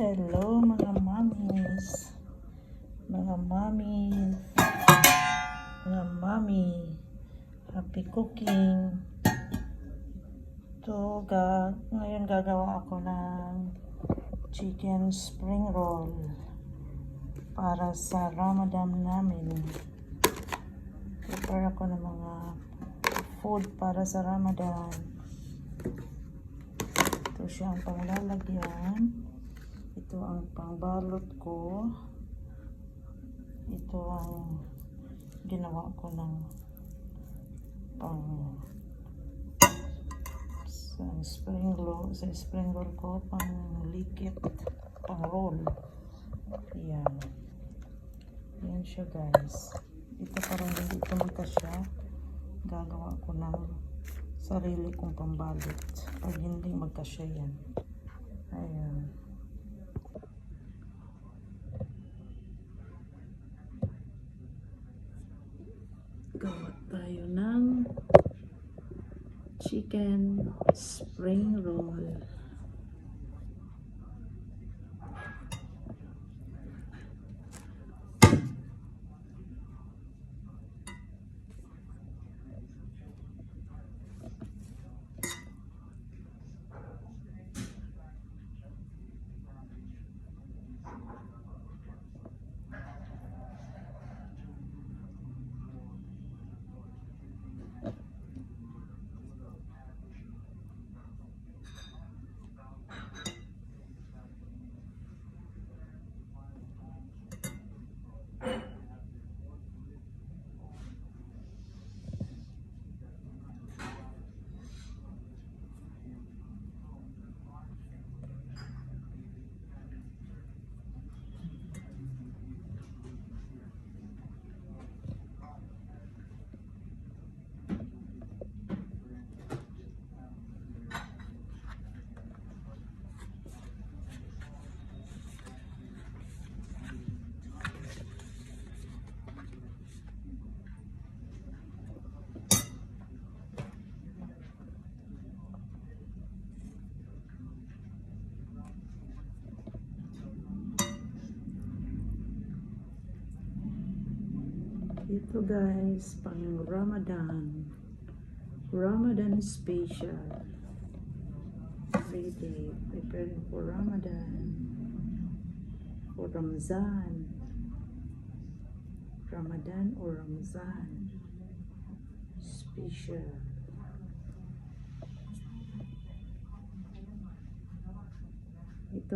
Hello mga mommies, mga mommy, happy cooking. Ngayon gagawa ako ng chicken spring roll para sa Ramadan namin. Prepare ako ng mga food para sa Ramadan. Ito siya ang panglalagyan. Ito ang pangbalot ko. Ito ang ginawa ko ng sa spring roll ko, pang likit, pang roll. Yan. Yan siya guys. Ito parang hindi ito magkasya. Gagawa ko ng sarili kong pambalot. Pag hindi magkasya yan. Ayan. Gawa tayo ng chicken spring roll. Ito guys, pang Ramadan special. Every day preparing for Ramadan, for Ramzan or Ramzan special. Ito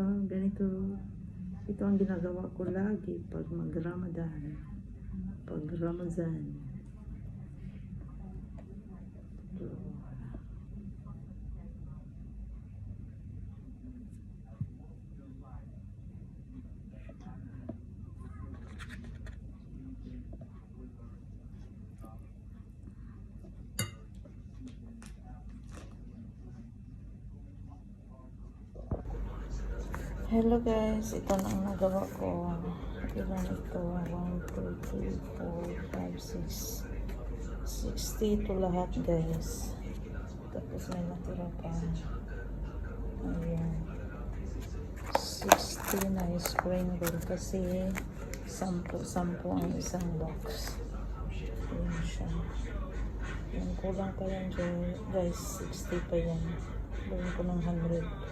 ang ginagawa ko lagi pag mag-Ramadan. Pag Ramazan. Hello guys, ito na ang nagawa ko. Ilan ito? 1, 2, 3, 4, 5, 6 60 ito lahat guys. Tapos may natira pa. Ayan, 60 na spring roll kasi 10 ang isang box. Ayan siya. Yung kulang pa yan guys, 60 pa yan. Gawin ko ng 100.